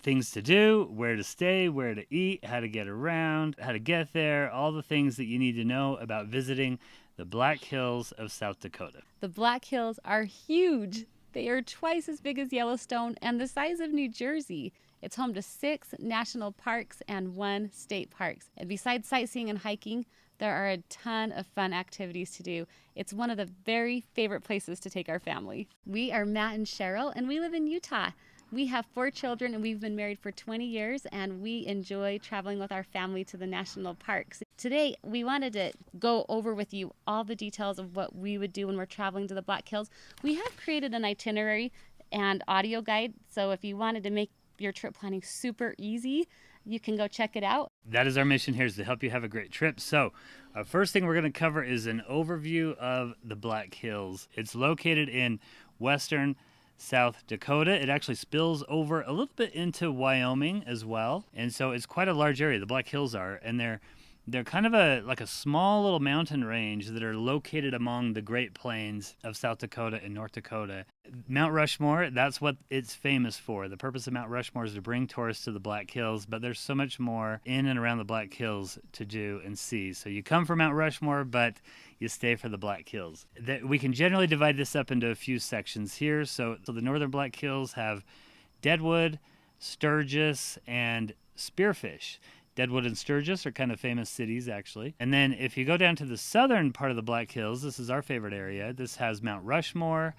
things to do, where to stay, where to eat, how to get around, how to get there, all the things that you need to know about visiting the Black Hills of South Dakota. The Black Hills are huge. They are twice as big as Yellowstone and the size of New Jersey. It's home to 6 national parks and 1 state park. And besides sightseeing and hiking, there are a ton of fun activities to do. It's one of the very favorite places to take our family. We are Matt and Cheryl, and we live in Utah. We have 4 children, and we've been married for 20 years, and we enjoy traveling with our family to the national parks. Today, we wanted to go over with you all the details of what we would do when we're traveling to the Black Hills. We have created an itinerary and audio guide, so if you wanted to make your trip planning super easy, you can go check it out. That is our mission here, is to help you have a great trip. So, first thing we're going to cover is an overview of the Black Hills. It's located in western South Dakota. It actually spills over a little bit into Wyoming as well, and so it's quite a large area. The Black Hills are, and they're kind of like a small little mountain range that are located among the Great Plains of South Dakota and North Dakota. Mount Rushmore, that's what it's famous for. The purpose of Mount Rushmore is to bring tourists to the Black Hills, but there's so much more in and around the Black Hills to do and see. So you come for Mount Rushmore, but you stay for the Black Hills. We can generally divide this up into a few sections here. So the northern Black Hills have Deadwood, Sturgis, and Spearfish. Deadwood and Sturgis are kind of famous cities, actually. And then if you go down to the southern part of the Black Hills, this is our favorite area. This has Mount Rushmore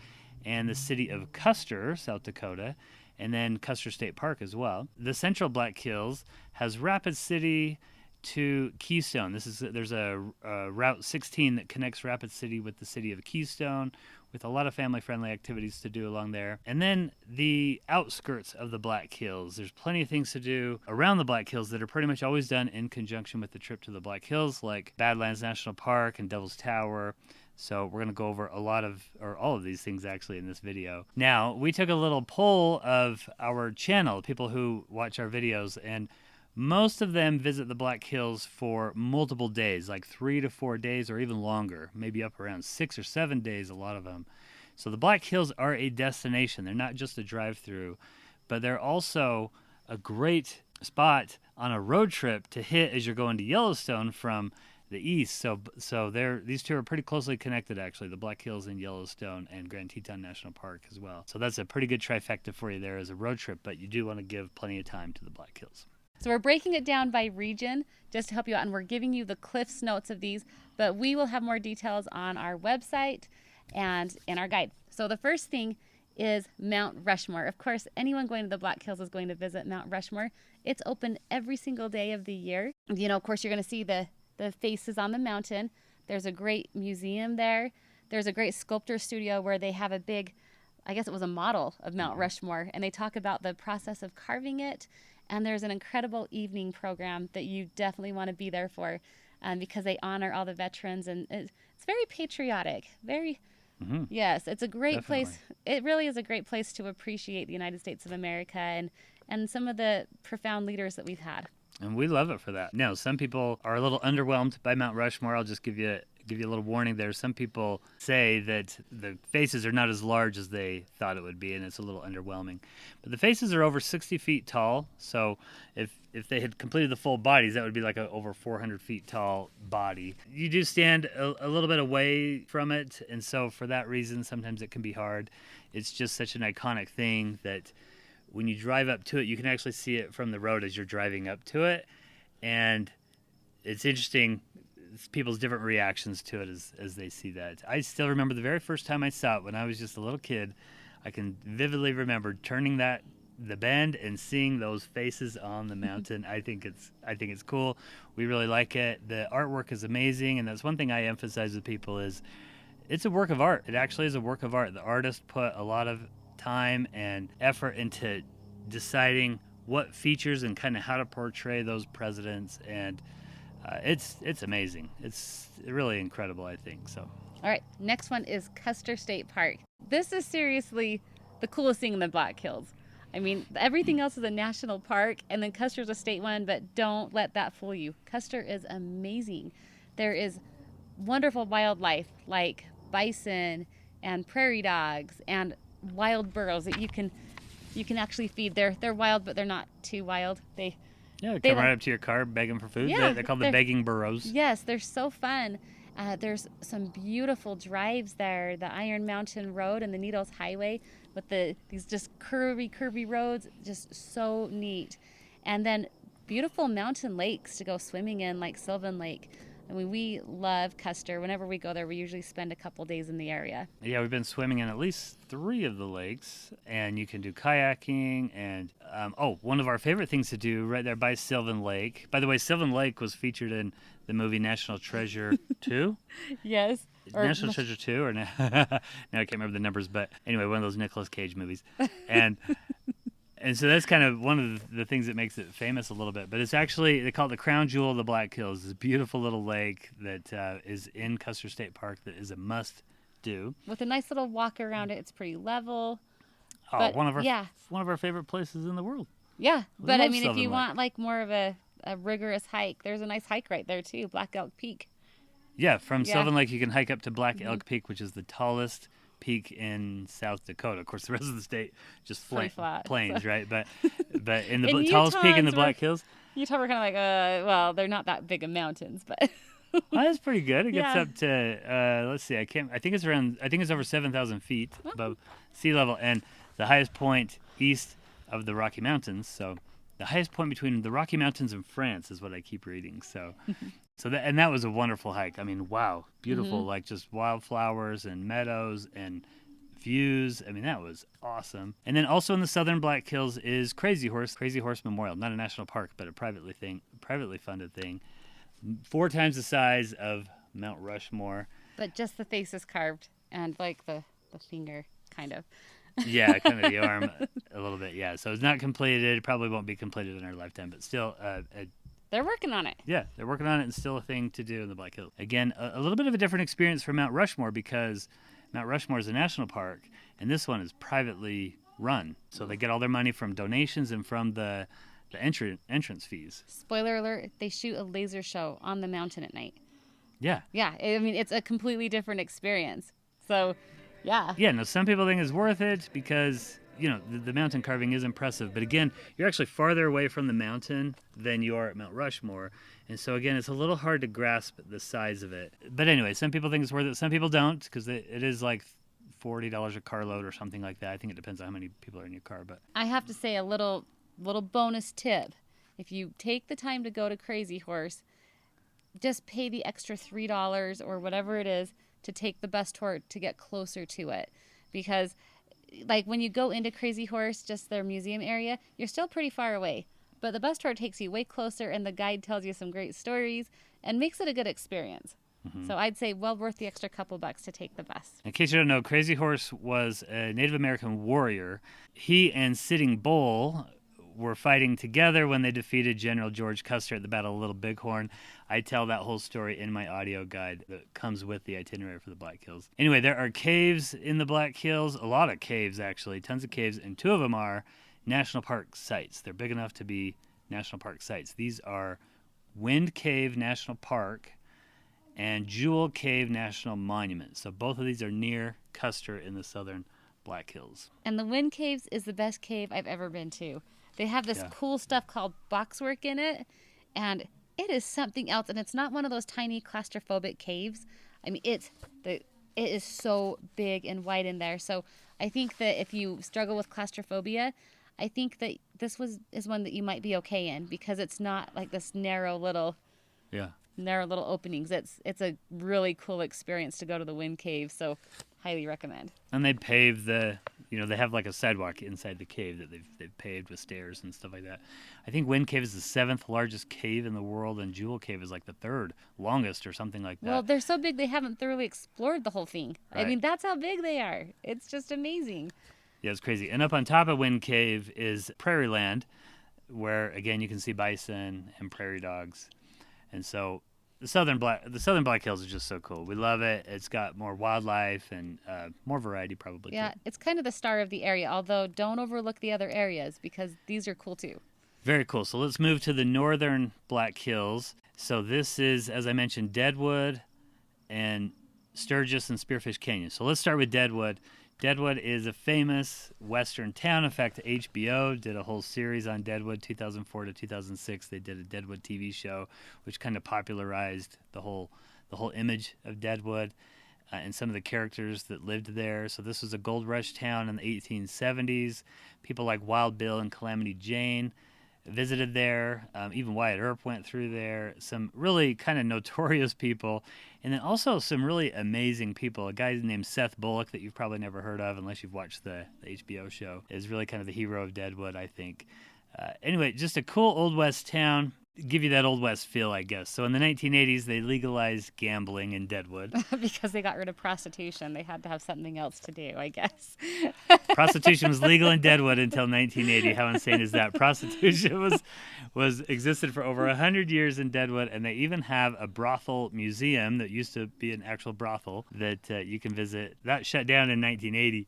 and the city of Custer, South Dakota, and then Custer State Park as well. The central Black Hills has Rapid City to Keystone. There's a Route 16 that connects Rapid City with the city of Keystone, with a lot of family-friendly activities to do along there. And then the outskirts of the Black Hills. There's plenty of things to do around the Black Hills that are pretty much always done in conjunction with the trip to the Black Hills, like Badlands National Park and Devil's Tower. So we're going to go over all of these things actually in this video. Now, we took a little poll of our channel, people who watch our videos, and most of them visit the Black Hills for multiple days, like 3 to 4 days or even longer, maybe up around 6 or 7 days, a lot of them. So the Black Hills are a destination. They're not just a drive-through, but they're also a great spot on a road trip to hit as you're going to Yellowstone from the east. So these two are pretty closely connected, actually, the Black Hills and Yellowstone and Grand Teton National Park as well. So that's a pretty good trifecta for you there as a road trip, but you do want to give plenty of time to the Black Hills. So we're breaking it down by region just to help you out, and we're giving you the Cliff's Notes of these, but we will have more details on our website and in our guide. So the first thing is Mount Rushmore. Of course, anyone going to the Black Hills is going to visit Mount Rushmore. It's open every single day of the year. You know, of course, you're going to see the faces on the mountain. There's a great museum there. There's a great sculptor studio where they have a big, I guess it was a model of Mount Rushmore, and they talk about the process of carving it. And there's an incredible evening program that you definitely want to be there for because they honor all the veterans. And it's very patriotic. Yes, it's a great place. It really is a great place to appreciate the United States of America and some of the profound leaders that we've had. And we love it for that. Now, some people are a little underwhelmed by Mount Rushmore. I'll just give you a little warning there. Some people say that the faces are not as large as they thought it would be, and it's a little underwhelming. But the faces are over 60 feet tall, so if they had completed the full bodies, that would be like a over 400 feet tall body. You do stand a little bit away from it, and so for that reason, sometimes it can be hard. It's just such an iconic thing that when you drive up to it, you can actually see it from the road as you're driving up to it, and it's interesting people's different reactions to it as they see that. I still remember the very first time I saw it when I was just a little kid. I can vividly remember turning the bend and seeing those faces on the mountain. I think it's cool. We really like it. The artwork is amazing, and that's one thing I emphasize with people is it's a work of art. It actually is a work of art. The artist put a lot of time and effort into deciding what features and kind of how to portray those presidents, and it's amazing. It's really incredible, I think. So, all right, next one is Custer State Park. This is seriously the coolest thing in the Black Hills. I mean, everything else is a national park, and then Custer's a state one, but don't let that fool you. Custer is amazing. There is wonderful wildlife like bison and prairie dogs and wild burros that you can you can actually feed. They're wild, but they're not too wild. They Come like, right up to your car begging for food. Yeah, They're called the begging burros. Yes, they're so fun. There's some beautiful drives there. The Iron Mountain Road and the Needles Highway with these just curvy roads, just so neat. And then beautiful mountain lakes to go swimming in, like Sylvan Lake. I mean, we love Custer. Whenever we go there, we usually spend a couple days in the area. Yeah, we've been swimming in at least 3 of the lakes, and you can do kayaking. And one of our favorite things to do right there by Sylvan Lake. By the way, Sylvan Lake was featured in the movie National Treasure 2. Yes. National Treasure 2, or now I can't remember the numbers, but anyway, one of those Nicolas Cage movies. And so that's kind of one of the things that makes it famous a little bit. But it's actually, they call it the crown jewel of the Black Hills. It's a beautiful little lake that is in Custer State Park that is a must-do. With a nice little walk around it. It's pretty level. Oh, but, one of our favorite places in the world. Yeah, We but love I mean, if Sylvan you Lake. want like more of a rigorous hike, there's a nice hike right there too, Black Elk Peak. Yeah, from Sylvan Lake you can hike up to Black Elk Peak, which is the tallest peak in South Dakota. Of course, the rest of the state just flat, plains, so. right? But in the In tallest peak in the Utah's Black Hills, Utah, we're kind of like, well, they're not that big of mountains, but well, that's pretty good. It gets Yeah. up to let's see, I think it's over 7,000 feet above sea level, and the highest point east of the Rocky Mountains. So the highest point between the Rocky Mountains and France is what I keep reading. So that was a wonderful hike. I mean, wow, beautiful, like just wildflowers and meadows and views. I mean, that was awesome. And then also in the southern Black Hills is Crazy Horse Memorial, not a national park, but a privately funded thing. 4 times the size of Mount Rushmore. but just the face is carved and like the finger, kind of. Yeah, kind of the arm a little bit. Yeah, so it's not completed. It probably won't be completed in our lifetime, but still, They're working on it. yeah, they're working on it, and still a thing to do in the Black Hills. Again, a little bit of a different experience for Mount Rushmore because Mount Rushmore is a national park, and this one is privately run. So they get all their money from donations and from the entrance fees. Spoiler alert, they shoot a laser show on the mountain at night. Yeah. Yeah, I mean, it's a completely different experience. So, yeah. Yeah, no, some people think it's worth it because, the mountain carving is impressive. But again, you're actually farther away from the mountain than you are at Mount Rushmore. And so, again, it's a little hard to grasp the size of it. But anyway, some people think it's worth it. Some people don't because it is like $40 a carload or something like that. I think it depends on how many people are in your car. But I have to say a little bonus tip. If you take the time to go to Crazy Horse, just pay the extra $3 or whatever it is to take the bus tour to get closer to it. Because like when you go into Crazy Horse, just their museum area, you're still pretty far away. But the bus tour takes you way closer and the guide tells you some great stories and makes it a good experience. So I'd say well worth the extra couple bucks to take the bus. in case you don't know, Crazy Horse was a Native American warrior. He and Sitting Bull were fighting together when they defeated General George Custer at the Battle of Little Bighorn. I tell that whole story in my audio guide that comes with the itinerary for the Black Hills. Anyway, there are caves in the Black Hills, a lot of caves actually, tons of caves, and 2 of them are national park sites. They're big enough to be national park sites. These are Wind Cave National Park and Jewel Cave National Monument. So both of these are near Custer in the southern Black Hills. And the Wind Caves is the best cave I've ever been to. They have this cool stuff called boxwork in it, and it is something else. And it's not one of those tiny claustrophobic caves. I mean, it is so big and wide in there. So I think that if you struggle with claustrophobia, I think that this is one that you might be okay in because it's not like this narrow little openings. It's a really cool experience to go to the Wind Cave. So highly recommend. And they pave they have like a sidewalk inside the cave that they've paved with stairs and stuff like that. I think Wind Cave is the 7th largest cave in the world, and Jewel Cave is like the 3rd longest or something like that. Well, they're so big they haven't thoroughly explored the whole thing. Right. I mean, that's how big they are. It's just amazing. Yeah, it's crazy. And up on top of Wind Cave is Prairie Land, where again you can see bison and prairie dogs. And so the southern Black Hills is just so cool. We love it. It's got more wildlife and more variety probably. Yeah, too. it's kind of the star of the area, although don't overlook the other areas because these are cool too. Very cool. So let's move to the northern Black Hills. So this is, as I mentioned, Deadwood and Sturgis and Spearfish Canyon. So let's start with Deadwood. Deadwood is a famous Western town. In fact, HBO did a whole series on Deadwood, 2004 to 2006. They did a Deadwood TV show, which kind of popularized the whole image of Deadwood and some of the characters that lived there. So this was a gold rush town in the 1870s. People like Wild Bill and Calamity Jane visited there. Even Wyatt Earp went through there. Some really kind of notorious people. And then also some really amazing people. A guy named Seth Bullock that you've probably never heard of unless you've watched the HBO show is really kind of the hero of Deadwood, I think. Anyway, just a cool Old West town. Give you that Old West feel, I guess. So in the 1980s, they legalized gambling in Deadwood. Because they got rid of prostitution. They had to have something else to do, I guess. Prostitution was legal in Deadwood until 1980. How insane is that? Prostitution was existed for over 100 years in Deadwood, and they even have a brothel museum that used to be an actual brothel that you can visit. That shut down in 1980.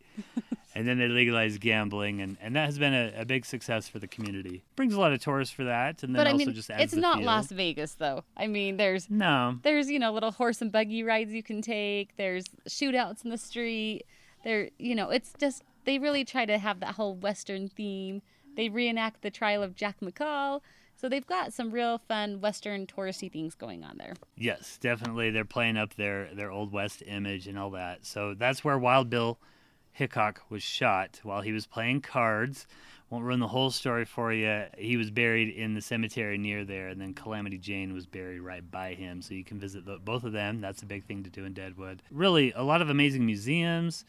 And then they legalized gambling, and that has been a big success for the community. Brings a lot of tourists for that, and then just adds it's the not feel. Las Vegas, though. I mean, there's little horse and buggy rides you can take. There's shootouts in the street. It's just they really try to have that whole Western theme. They reenact the trial of Jack McCall. So they've got some real fun Western touristy things going on there. Yes, definitely. They're playing up their Old West image and all that. So that's where Wild Bill Hickok was shot while he was playing cards. Won't ruin the whole story for you. He was buried in the cemetery near there, and then Calamity Jane was buried right by him. So you can visit both of them. That's a big thing to do in Deadwood. Really, a lot of amazing museums.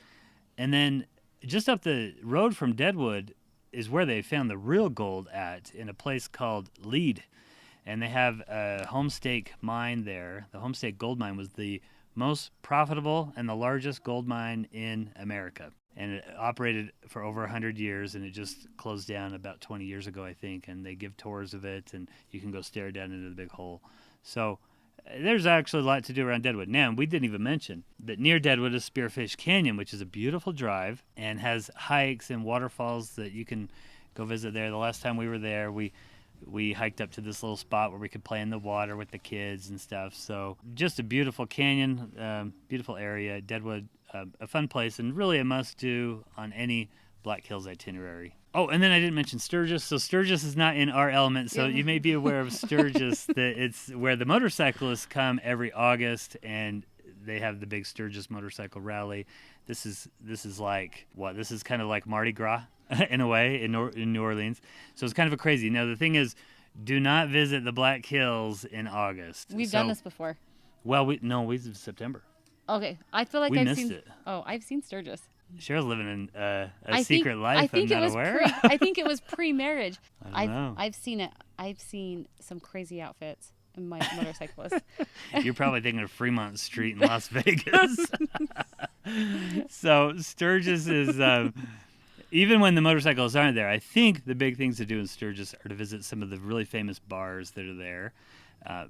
And then just up the road from Deadwood is where they found the real gold at, in a place called Lead. And they have a Homestake mine there. The Homestake gold mine was the most profitable and the largest gold mine in America. And it operated for over 100 years, and it just closed down about 20 years ago, I think. And they give tours of it, and you can go stare down into the big hole. So there's actually a lot to do around Deadwood. Now, we didn't even mention that near Deadwood is Spearfish Canyon, which is a beautiful drive and has hikes and waterfalls that you can go visit there. The last time we were there, we hiked up to this little spot where we could play in the water with the kids and stuff. So just a beautiful canyon, beautiful area. Deadwood, a fun place, and really a must-do on any Black Hills itinerary. Oh, and then I didn't mention Sturgis. So Sturgis is not in our element, so you may be aware of Sturgis. That it's where the motorcyclists come every August, and they have the big Sturgis motorcycle rally. This is like what? This is kind of like Mardi Gras in a way in New Orleans. So it's kind of a crazy. Now the thing is, do not visit the Black Hills in August. We've done this before. Well, we did September. Okay, I feel like I've seen it. Oh, I've seen Sturgis. Cheryl's living in a secret life. I'm not aware. I think it was pre-marriage. I don't know. I've seen it. I've seen some crazy outfits in my motorcyclist. You're probably thinking of Fremont Street in Las Vegas. So Sturgis is, even when the motorcycles aren't there, I think the big things to do in Sturgis are to visit some of the really famous bars that are there.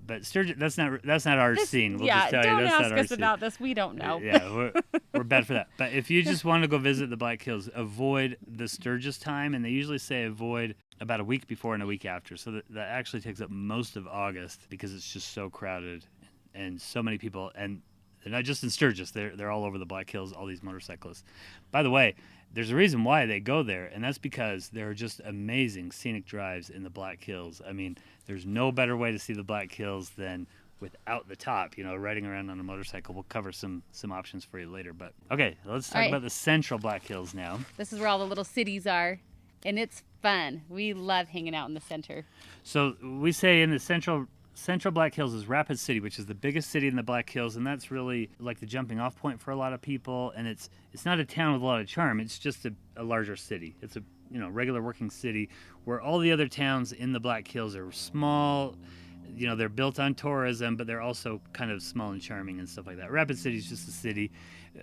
But Sturgis, that's not our scene. We'll just tell you, that's not our scene. Don't ask us about this. We don't know. Yeah, we're bad for that. But if you just want to go visit the Black Hills, avoid the Sturgis time, and they usually say avoid about a week before and a week after. So that actually takes up most of August because it's just so crowded and so many people. And they're not just in Sturgis. They're all over the Black Hills, all these motorcyclists. By the way, there's a reason why they go there, and that's because there are just amazing scenic drives in the Black Hills. I mean, there's no better way to see the Black Hills than without the top, riding around on a motorcycle. We'll cover some options for you later. But okay, let's talk about the central Black Hills now. This is where all the little cities are, and it's fun. We love hanging out in the center. So we say in the central Black Hills is Rapid City, which is the biggest city in the Black Hills, and that's really like the jumping off point for a lot of people. And it's not a town with a lot of charm. It's just a larger city. It's a regular working city where all the other towns in the Black Hills are small. They're built on tourism, but they're also kind of small and charming and stuff like that. Rapid City is just a city,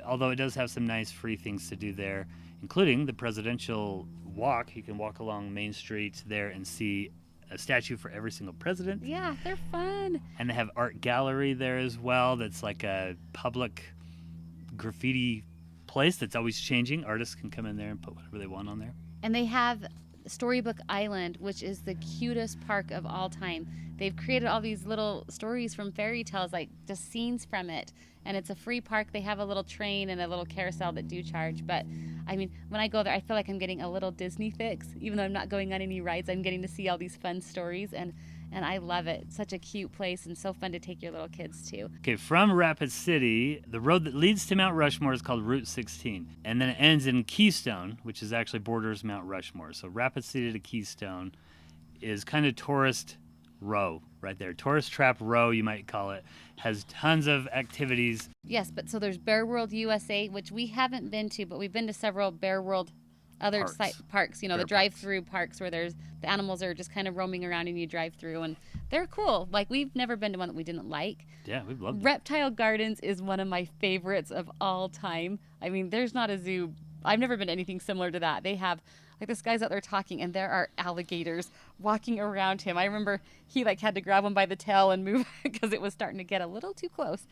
although it does have some nice free things to do there, including the presidential walk. You can walk along Main Street there and see a statue for every single president. Yeah, they're fun. And they have art gallery there as well. That's like a public graffiti place that's always changing. Artists can come in there and put whatever they want on there. And they have Storybook Island, which is the cutest park of all time. they've created all these little stories from fairy tales, like just scenes from it. And it's a free park. They have a little train and a little carousel that do charge. But I mean, when I go there, I feel like I'm getting a little Disney fix. Even though I'm not going on any rides, I'm getting to see all these fun stories. And I love it. It's such a cute place and so fun to take your little kids to. Okay, from Rapid City, the road that leads to Mount Rushmore is called Route 16. And then it ends in Keystone, which is actually borders Mount Rushmore. So Rapid City to Keystone is kind of tourist row right there. Tourist trap row, you might call it. Has tons of activities. Yes, but so there's Bear World USA, which we haven't been to, but we've been to several Bear World other parks, the drive-through parks where the animals are just kind of roaming around and you drive through, and they're cool. Like, we've never been to one that we didn't like. Yeah, we've loved it. Reptile Gardens is one of my favorites of all time. I mean, there's not a zoo. I've never been to anything similar to that. They have, like, this guy's out there talking, and there are alligators walking around him. I remember he, had to grab one by the tail and move because it was starting to get a little too close.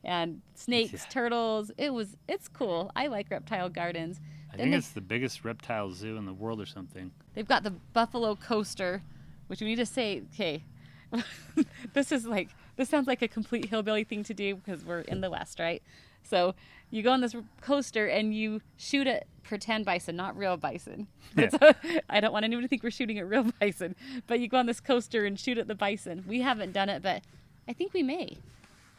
And snakes, turtles, it's cool. I like Reptile Gardens. I think it's the biggest reptile zoo in the world or something. They've got the Buffalo Coaster, which we need to say, okay, this sounds like a complete hillbilly thing to do because we're in the West, right? So you go on this coaster and you shoot at pretend bison, not real bison. Yeah. I don't want anyone to think we're shooting at real bison, but you go on this coaster and shoot at the bison. We haven't done it, but I think we may.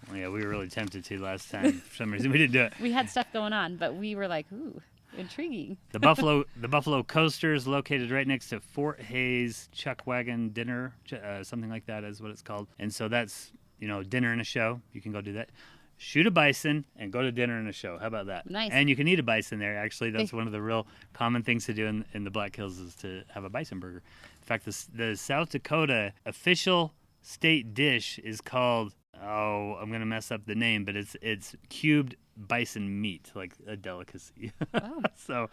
Well, yeah, we were really tempted to last time. For some reason, we didn't do it. We had stuff going on, but we were like, ooh, intriguing. The Buffalo Coaster is located right next to Fort Hays Chuckwagon Dinner, something like that is what it's called. And so that's, dinner and a show. You can go do that. Shoot a bison and go to dinner and a show. How about that? Nice. And you can eat a bison there. Actually, that's one of the real common things to do in the Black Hills is to have a bison burger. In fact, the South Dakota official state dish is called, I'm going to mess up the name, but it's cubed bison meat, like a delicacy. Oh. So,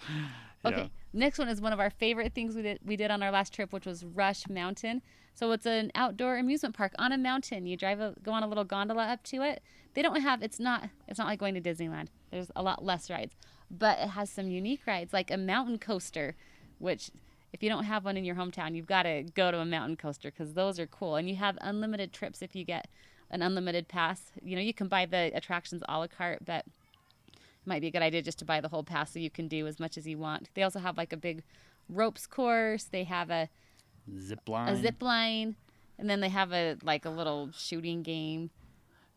okay. Next one is one of our favorite things we did on our last trip, which was Rush Mountain. So it's an outdoor amusement park on a mountain. You go on a little gondola up to it. They don't have, it's not like going to Disneyland. There's a lot less rides, but it has some unique rides, like a mountain coaster, which if you don't have one in your hometown, you've got to go to a mountain coaster because those are cool. And you have unlimited trips if you get an unlimited pass. You can buy the attractions a la carte, but it might be a good idea just to buy the whole pass so you can do as much as you want. They also have like a big ropes course. They have a zip line, and then they have a little shooting game.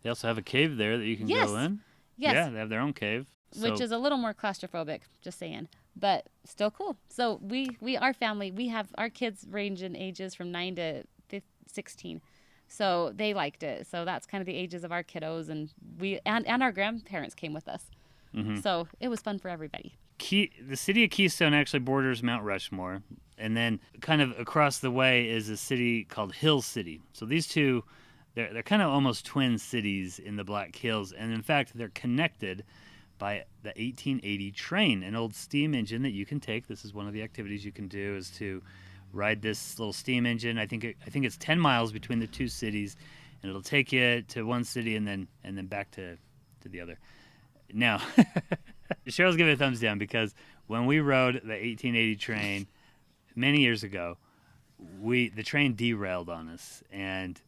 They also have a cave there that you can go in. Yes. Yeah, they have their own cave. Which is a little more claustrophobic, just saying, but still cool. So our family, we have our kids range in ages from 9 to 16. So they liked it. So that's kind of the ages of our kiddos, and and our grandparents came with us. Mm-hmm. So it was fun for everybody. The city of Keystone actually borders Mount Rushmore, and then kind of across the way is a city called Hill City. So these two, they're kind of almost twin cities in the Black Hills, and in fact they're connected by the 1880 train, an old steam engine that you can take. This is one of the activities you can do, is to ride this little steam engine. I think it's 10 miles between the two cities, and it'll take you to one city and then back to the other. Now, Cheryl's giving a thumbs down because when we rode the 1880 train many years ago, the train derailed on us, and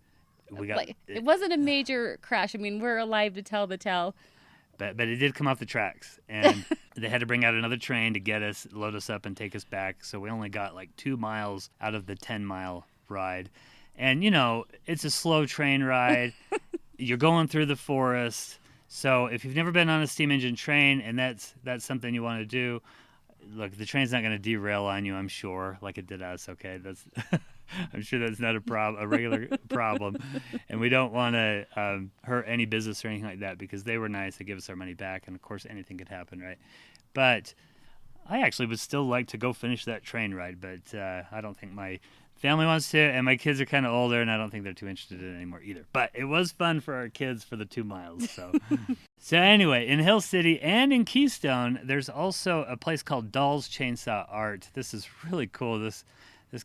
we got it wasn't a major crash. I mean, we're alive to tell the tale. But it did come off the tracks, and they had to bring out another train to get us, load us up, and take us back. So we only got 2 miles out of the 10-mile ride. And, it's a slow train ride. You're going through the forest. So if you've never been on a steam engine train and that's something you want to do, look, the train's not going to derail on you, I'm sure, like it did us, okay? That's I'm sure that's not a regular problem. And we don't want to hurt any business or anything like that because they were nice to give us our money back. And, of course, anything could happen, right? But I actually would still like to go finish that train ride, but I don't think my family wants to, and my kids are kind of older, and I don't think they're too interested in it anymore either. But it was fun for our kids for the 2 miles. So anyway, in Hill City and in Keystone, there's also a place called Dahl's Chainsaw Art. This is really cool. This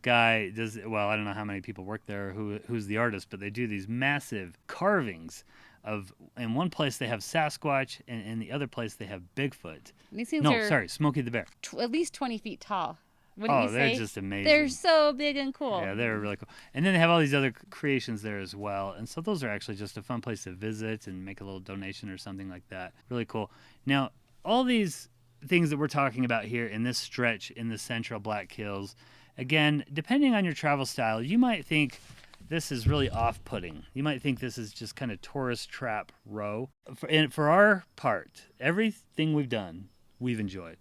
guy does, well, I don't know how many people work there, who's the artist, but they do these massive carvings of, in one place they have Sasquatch, and in the other place they have Bigfoot. These things are Smokey the Bear. At least 20 feet tall. Wouldn't you they're say? just amazing. They're so big and cool. Yeah, they're really cool. And then they have all these other creations there as well. And so those are actually just a fun place to visit and make a little donation or something like that. Really cool. Now, all these things that we're talking about here in this stretch in the central Black Hills, again, depending on your travel style, you might think this is really off-putting. You might think this is just kind of tourist trap row. For our part, everything we've done, we've enjoyed.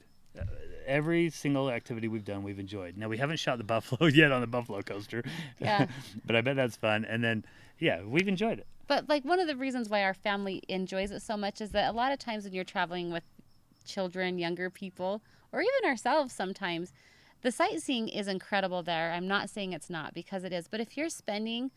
Every single activity we've done, we've enjoyed. Now, we haven't shot the buffalo yet on the buffalo coaster. Yeah. But I bet that's fun. And then, yeah, we've enjoyed it. But like one of the reasons why our family enjoys it so much is that a lot of times when you're traveling with children, younger people, or even ourselves sometimes, the sightseeing is incredible there. I'm not saying it's not, because it is. But if you're spending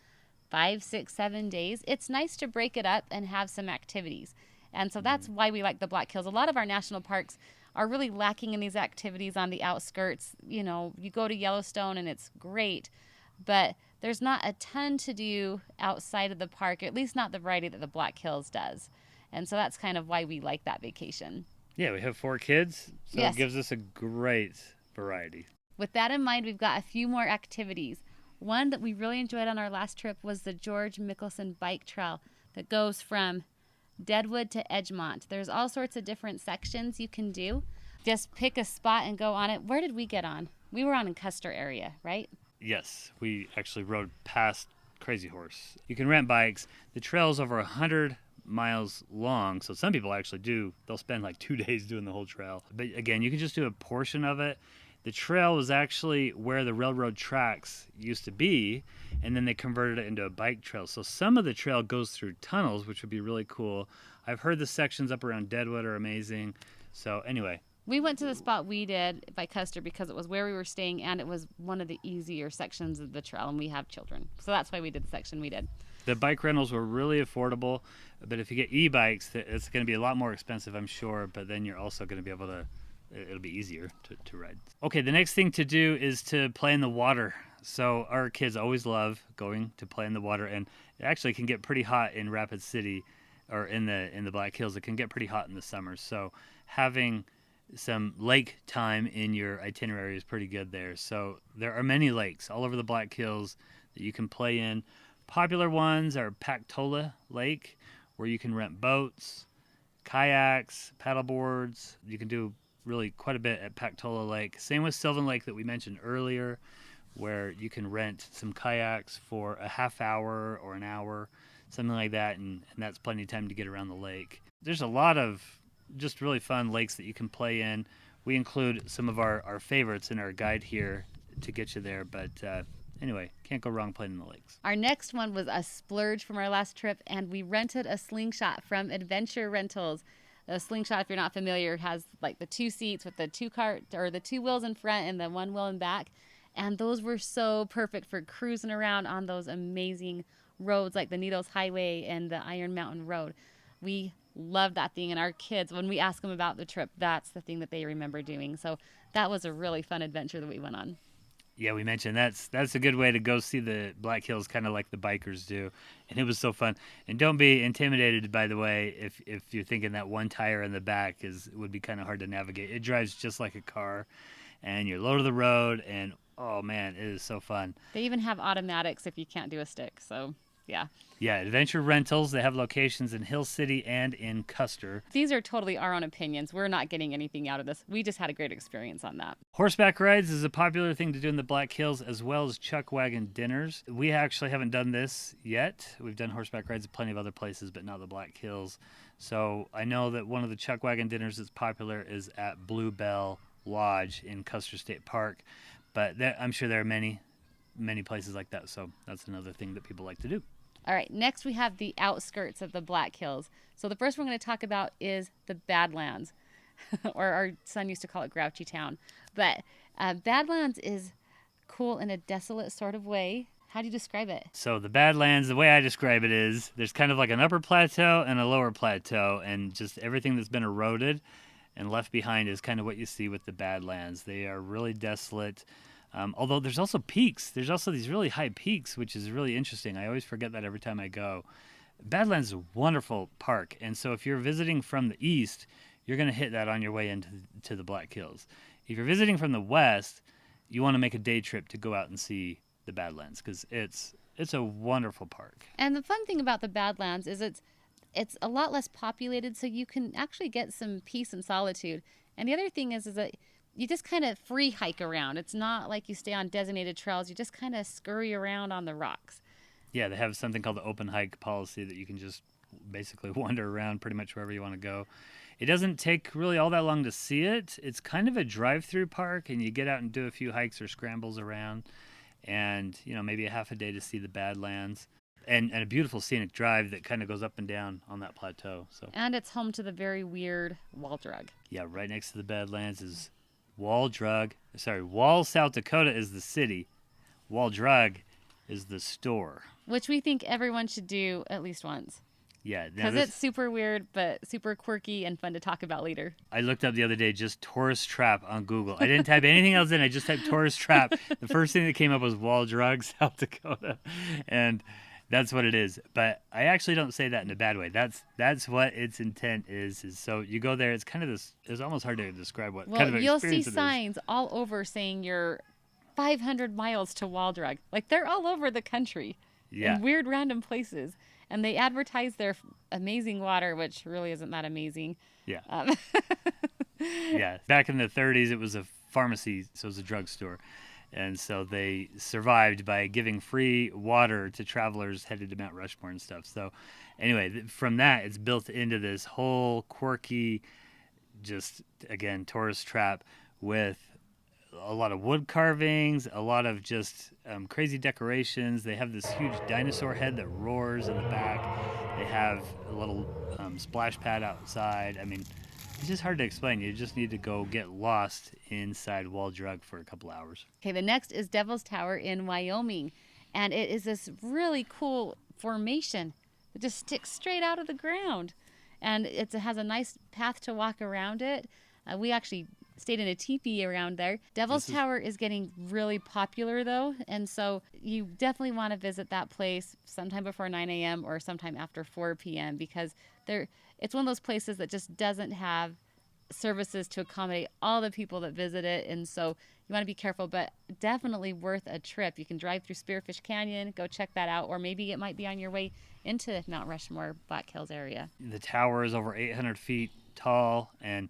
5, 6, 7 days, it's nice to break it up and have some activities. And so that's why we like the Black Hills. A lot of our national parks are really lacking in these activities on the outskirts. You know, you go to Yellowstone and it's great, but there's not a ton to do outside of the park, at least not the variety that the Black Hills does. And so that's kind of why we like that vacation. Yeah, we have 4 kids, so Yes. It gives us a great variety. With that in mind, we've got a few more activities. One that we really enjoyed on our last trip was the George Mickelson Bike Trail that goes from Deadwood to Edgemont. There's all sorts of different sections you can do. Just pick a spot and go on it. Where did we get on? We were on in Custer area, right? Yes, we actually rode past Crazy Horse. You can rent bikes. The trail's over 100 miles long, so some people actually they'll spend like 2 days doing the whole trail. But again, you can just do a portion of it. The trail was actually where the railroad tracks used to be, and then they converted it into a bike trail. So some of the trail goes through tunnels, which would be really cool. I've heard the sections up around Deadwood are amazing. So anyway. We went to the spot we did by Custer because it was where we were staying, and it was one of the easier sections of the trail, and we have children. So that's why we did the section we did. The bike rentals were really affordable, but if you get e-bikes, it's going to be a lot more expensive, I'm sure, but then you're also going to be able to, it'll be easier to ride. Okay, the next thing to do is to play in the water. So our kids always love going to play in the water, and it actually can get pretty hot in Rapid City or in the Black Hills. It can get pretty hot in the summer. So having some lake time in your itinerary is pretty good there. So there are many lakes all over the Black Hills that you can play in. Popular ones are Pactola Lake, where you can rent boats, kayaks, paddleboards. You can do really quite a bit at Pactola Lake. Same with Sylvan Lake that we mentioned earlier, where you can rent some kayaks for a half hour or an hour, something like that, and that's plenty of time to get around the lake. There's a lot of just really fun lakes that you can play in. We include some of our favorites in our guide here to get you there, but anyway, can't go wrong playing in the lakes. Our next one was a splurge from our last trip, and we rented a Slingshot from Adventure Rentals. A Slingshot, if you're not familiar, has like the 2 seats with the 2 the 2 wheels in front and the 1 wheel in back. And those were so perfect for cruising around on those amazing roads like the Needles Highway and the Iron Mountain Road. We love that thing, and our kids, when we ask them about the trip, that's the thing that they remember doing. So that was a really fun adventure that we went on. Yeah, we mentioned that's a good way to go see the Black Hills, kind of like the bikers do, and it was so fun. And don't be intimidated, by the way, if you're thinking that one tire in the back would be kind of hard to navigate. It drives just like a car, and you're low to the road, and oh man, it is so fun. They even have automatics if you can't do a stick. So yeah. Yeah, Adventure Rentals, they have locations in Hill City and in Custer. These are totally our own opinions. We're not getting anything out of this. We just had a great experience on that. Horseback rides is a popular thing to do in the Black Hills, as well as chuckwagon dinners. We actually haven't done this yet. We've done horseback rides at plenty of other places, but not the Black Hills. So I know that one of the chuckwagon dinners that's popular is at Bluebell Lodge in Custer State Park, but I'm sure there are many places like that. So that's another thing that people like to do. All right, next we have the outskirts of the Black Hills. So the first one we're going to talk about is the Badlands, or our son used to call it Grouchy Town. But Badlands is cool in a desolate sort of way. How do you describe it? So the Badlands, the way I describe it is there's kind of like an upper plateau and a lower plateau, and just everything that's been eroded and left behind is kind of what you see with the Badlands. They are really desolate. Although there's also peaks. There's also these really high peaks, which is really interesting. I always forget that every time I go. Badlands is a wonderful park, and so if you're visiting from the east, you're going to hit that on your way into the Black Hills. If you're visiting from the west, you want to make a day trip to go out and see the Badlands, because it's a wonderful park. And the fun thing about the Badlands is it's a lot less populated, so you can actually get some peace and solitude. And the other thing is that you just kind of free hike around. It's not like you stay on designated trails. You just kind of scurry around on the rocks. Yeah, they have something called the open hike policy that you can just basically wander around pretty much wherever you want to go. It doesn't take really all that long to see it. It's kind of a drive-through park, and you get out and do a few hikes or scrambles around, and maybe a half a day to see the Badlands, and a beautiful scenic drive that kind of goes up and down on that plateau. And it's home to the very weird Waldrug. Yeah, right next to the Badlands is Waldrug. Sorry, Wall, South Dakota is the city. Waldrug is the store. Which we think everyone should do at least once. Yeah. Because it's super weird, but super quirky and fun to talk about later. I looked up the other day just tourist trap on Google. I didn't type anything else in. I just typed tourist trap. The first thing that came up was Waldrug, South Dakota. And that's what it is. But I actually don't say that in a bad way. That's what its intent is so you go there. It's kind of this. It's almost hard to describe what kind of experience it is. You'll see signs all over saying you're 500 miles to Waldrug. Like, they're all over the country. Yeah. In weird random places. And they advertise their amazing water, which really isn't that amazing. Yeah. Yeah. Back in the 30s, it was a pharmacy, so it was a drugstore. And so they survived by giving free water to travelers headed to Mount Rushmore and stuff. So anyway, from that, it's built into this whole quirky, just, again, tourist trap with a lot of wood carvings, a lot of just crazy decorations. They have this huge dinosaur head that roars in the back. They have a little splash pad outside. I mean, it's just hard to explain. You just need to go get lost inside Waldrug for a couple hours. Okay, the next is Devil's Tower in Wyoming. And it is this really cool formation that just sticks straight out of the ground. And it has a nice path to walk around it. We actually stayed in a teepee around there. Devil's Tower is getting really popular, though, and so you definitely want to visit that place sometime before 9 a.m. or sometime after 4 p.m. because it's one of those places that just doesn't have services to accommodate all the people that visit it, and so you want to be careful, but definitely worth a trip. You can drive through Spearfish Canyon, go check that out, or maybe it might be on your way into Mount Rushmore, Black Hills area. The tower is over 800 feet tall, and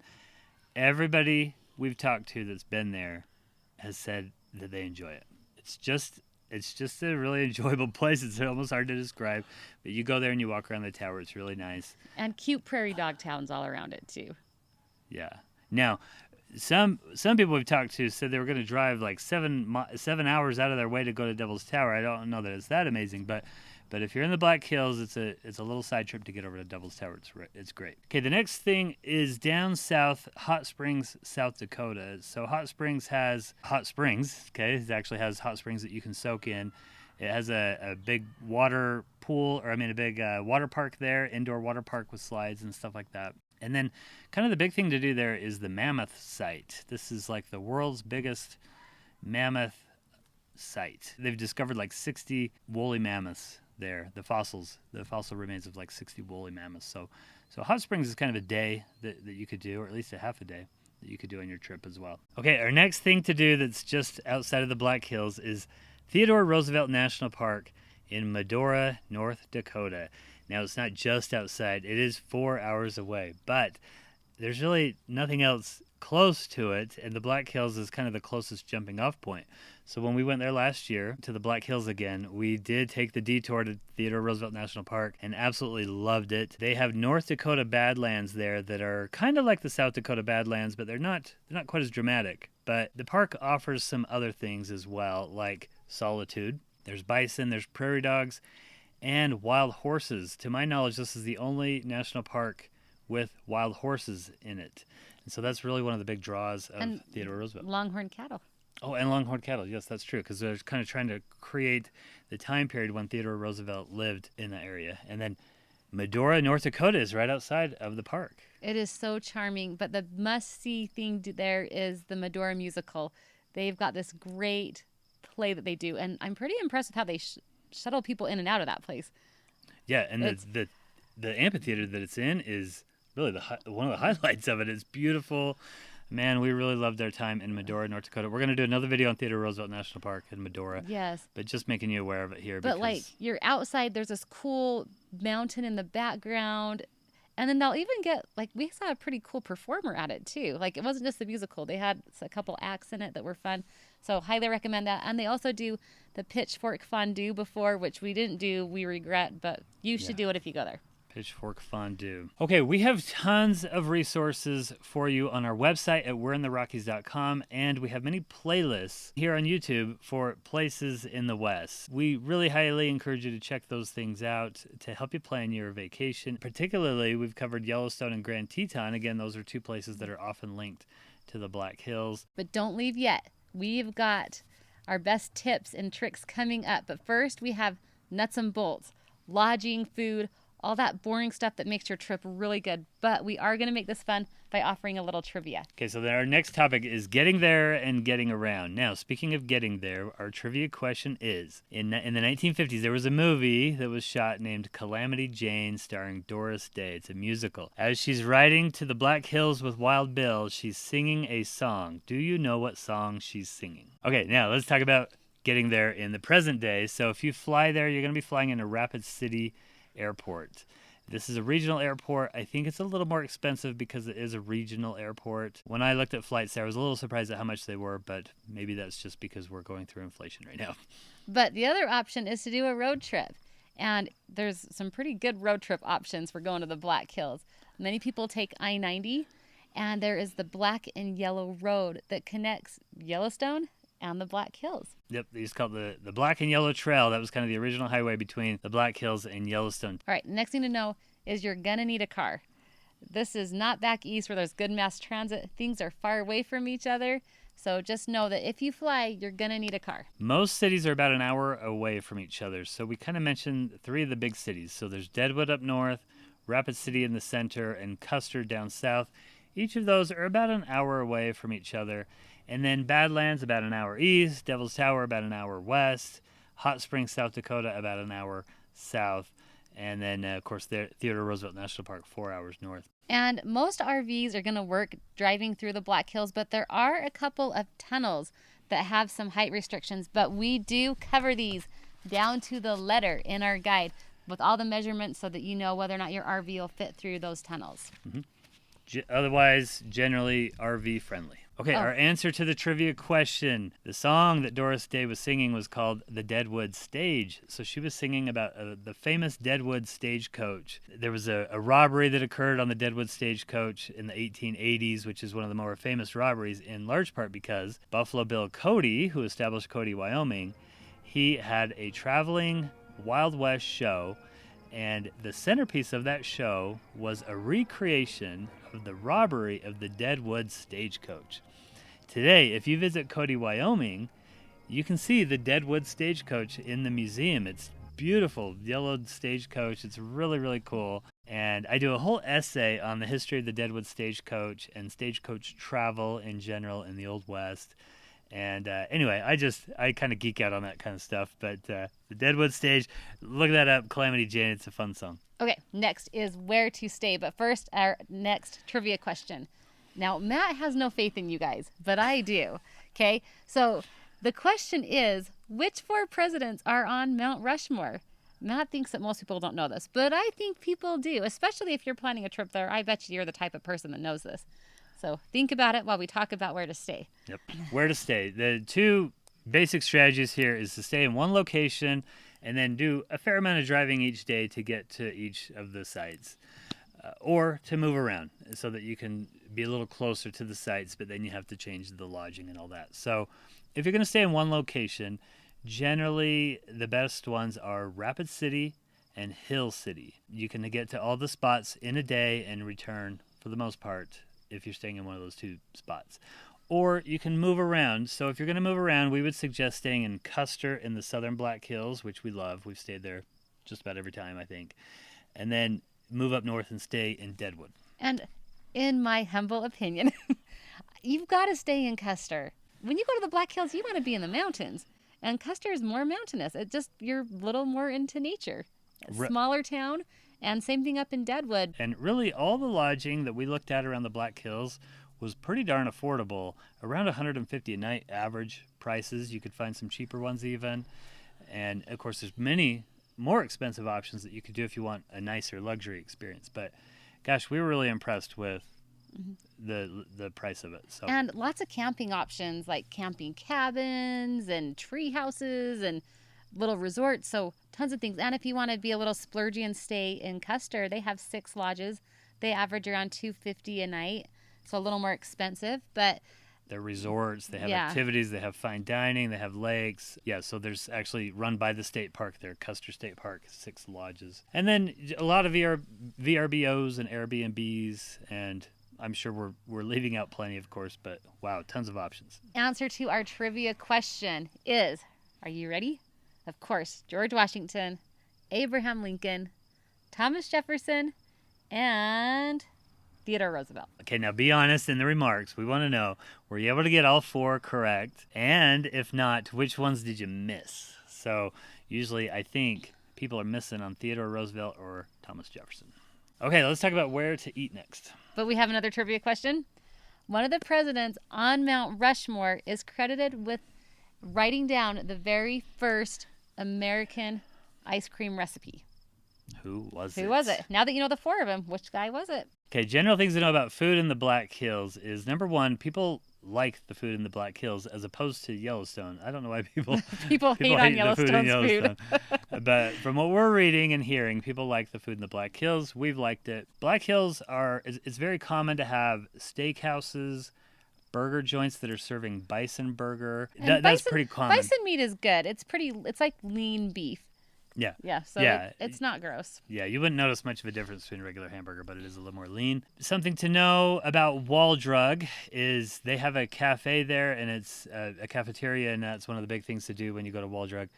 everybody we've talked to that's been there has said that they enjoy it. It's just a really enjoyable place. It's almost hard to describe, but you go there and you walk around the tower. It's really nice. And cute prairie dog towns all around it too. Yeah. Now, some people we've talked to said they were going to drive like 7 hours out of their way to go to Devil's Tower. I don't know that it's that amazing, but if you're in the Black Hills, it's a little side trip to get over to Devil's Tower. It's great. Okay, the next thing is down south, Hot Springs, South Dakota. So Hot Springs has hot springs. Okay, it actually has hot springs that you can soak in. It has a big water pool, a big water park there, indoor water park with slides and stuff like that. And then kind of the big thing to do there is the Mammoth site. This is like the world's biggest mammoth site. They've discovered like 60 woolly mammoths there, the fossil remains of like 60 woolly mammoths. So Hot Springs is kind of a day that you could do, or at least a half a day that you could do on your trip as well. Okay, our next thing to do that's just outside of the Black Hills is Theodore Roosevelt National Park in Medora, North Dakota. Now, it's not just outside. It is 4 hours away, but there's really nothing else close to it, and the Black Hills is kind of the closest jumping off point. So when we went there last year to the Black Hills again, we did take the detour to Theodore Roosevelt National Park and absolutely loved it. They have North Dakota Badlands there that are kind of like the South Dakota Badlands, but they're not quite as dramatic. But the park offers some other things as well, like solitude. There's bison, there's prairie dogs, and wild horses. To my knowledge, this is the only national park with wild horses in it. And so that's really one of the big draws of Theodore Roosevelt. Longhorn cattle. Oh, and longhorn cattle. Yes, that's true, because they're kind of trying to create the time period when Theodore Roosevelt lived in that area. And then Medora, North Dakota is right outside of the park. It is so charming, but the must-see thing there is the Medora musical. They've got this great play that they do, and I'm pretty impressed with how they shuttle people in and out of that place. Yeah, and the amphitheater that it's in is really one of the highlights of it. It's beautiful. Man, we really loved our time in Medora, North Dakota. We're going to do another video on Theodore Roosevelt National Park in Medora. Yes. But just making you aware of it here. But because... like you're outside, there's this cool mountain in the background. And then they'll even get, like, we saw a pretty cool performer at it too. Like, it wasn't just the musical. They had a couple acts in it that were fun. So highly recommend that. And they also do the pitchfork fondue before, which we didn't do. We regret, but you should do it if you go there. Pitchfork fondue. Okay, we have tons of resources for you on our website at we'reintherockies.com, and we have many playlists here on YouTube for places in the West. We really highly encourage you to check those things out to help you plan your vacation. Particularly, we've covered Yellowstone and Grand Teton. Again, those are two places that are often linked to the Black Hills. But don't leave yet. We've got our best tips and tricks coming up. But first, we have nuts and bolts, lodging, food, all that boring stuff that makes your trip really good. But we are going to make this fun by offering a little trivia. Okay, so then our next topic is getting there and getting around. Now, speaking of getting there, our trivia question is, in the 1950s, there was a movie that was shot named Calamity Jane starring Doris Day. It's a musical. As she's riding to the Black Hills with Wild Bill, she's singing a song. Do you know what song she's singing? Okay, now let's talk about getting there in the present day. So if you fly there, you're going to be flying into Rapid City Airport. This is a regional airport. I think it's a little more expensive because it is a regional airport. When I looked at flights there, I was a little surprised at how much they were, but maybe that's just because we're going through inflation right now. But the other option is to do a road trip. And there's some pretty good road trip options for going to the Black Hills. Many people take I-90, and there is the Black and Yellow Road that connects Yellowstone and the Black Hills. Yep, it's called the Black and Yellow Trail. That was kind of the original highway between the Black Hills and Yellowstone. All right, next thing to know is you're going to need a car. This is not back east where there's good mass transit. Things are far away from each other. So just know that if you fly, you're going to need a car. Most cities are about an hour away from each other. So we kind of mentioned three of the big cities. So there's Deadwood up north, Rapid City in the center, and Custer down south. Each of those are about an hour away from each other. And then Badlands about an hour east, Devil's Tower about an hour west, Hot Springs, South Dakota about an hour south, and then, of course, Theodore Roosevelt National Park 4 hours north. And most RVs are going to work driving through the Black Hills, but there are a couple of tunnels that have some height restrictions, but we do cover these down to the letter in our guide with all the measurements so that you know whether or not your RV will fit through those tunnels. Mm-hmm. Otherwise, generally RV friendly. Okay, Our answer to the trivia question. The song that Doris Day was singing was called The Deadwood Stage. So she was singing about the famous Deadwood stagecoach. There was a robbery that occurred on the Deadwood stagecoach in the 1880s, which is one of the more famous robberies, in large part because Buffalo Bill Cody, who established Cody, Wyoming, he had a traveling Wild West show, and the centerpiece of that show was a recreation of the robbery of the Deadwood stagecoach. Today, if you visit Cody, Wyoming, you can see the Deadwood stagecoach in the museum. It's beautiful, yellowed stagecoach. It's really, really cool. And I do a whole essay on the history of the Deadwood stagecoach and stagecoach travel in general in the Old West. And anyway, I kind of geek out on that kind of stuff. But the Deadwood stage, look that up, Calamity Jane. It's a fun song. Okay, next is where to stay. But first, our next trivia question. Now, Matt has no faith in you guys, but I do. Okay, so the question is, which 4 presidents are on Mount Rushmore? Matt thinks that most people don't know this, but I think people do, especially if you're planning a trip there. I bet you're the type of person that knows this. So think about it while we talk about where to stay. Yep, where to stay. The 2 basic strategies here is to stay in one location and then do a fair amount of driving each day to get to each of the sites. Or to move around so that you can be a little closer to the sites, but then you have to change the lodging and all that. So if you're going to stay in one location, generally the best ones are Rapid City and Hill City. You can get to all the spots in a day and return for the most part if you're staying in one of those 2 spots. Or you can move around. So if you're going to move around, we would suggest staying in Custer in the southern Black Hills, which we love. We've stayed there just about every time, I think. And then move up north and stay in Deadwood. And in my humble opinion, you've got to stay in Custer. When you go to the Black Hills, you want to be in the mountains. And Custer is more mountainous. You're a little more into nature. Smaller town, and same thing up in Deadwood. And really all the lodging that we looked at around the Black Hills was pretty darn affordable, around $150 a night average prices. You could find some cheaper ones even. And of course, there's many more expensive options that you could do if you want a nicer luxury experience. But gosh, we were really impressed with the price of it. So, and lots of camping options like camping cabins and tree houses and little resorts. So tons of things. And if you want to be a little splurgy and stay in Custer, they have 6 lodges. They average around $250 a night, so a little more expensive, but they're resorts, they have activities, they have fine dining, they have lakes. Yeah, so there's actually run by the state park there, Custer State Park, 6 lodges. And then a lot of VRBOs and Airbnbs, and I'm sure we're leaving out plenty, of course, but wow, tons of options. Answer to our trivia question is, are you ready? Of course, George Washington, Abraham Lincoln, Thomas Jefferson, and Theodore Roosevelt. Okay, now be honest in the remarks. We want to know, were you able to get all 4 correct? And if not, which ones did you miss? So usually I think people are missing on Theodore Roosevelt or Thomas Jefferson. Okay, let's talk about where to eat next. But we have another trivia question. One of the presidents on Mount Rushmore is credited with writing down the very first American ice cream recipe. Who was it? Who was it? Now that you know the 4 of them, which guy was it? Okay, general things to know about food in the Black Hills is, number one, people like the food in the Black Hills as opposed to Yellowstone. I don't know why people hate on Yellowstone's food. But from what we're reading and hearing, people like the food in the Black Hills. We've liked it. Black Hills it's very common to have steakhouses, burger joints that are serving bison burger. That's pretty common. Bison meat is good. It's like lean beef. Yeah. Yeah, so it's not gross. Yeah, you wouldn't notice much of a difference between a regular hamburger, but it is a little more lean. Something to know about Waldrug is they have a cafe there, and it's a cafeteria, and that's one of the big things to do when you go to Waldrug.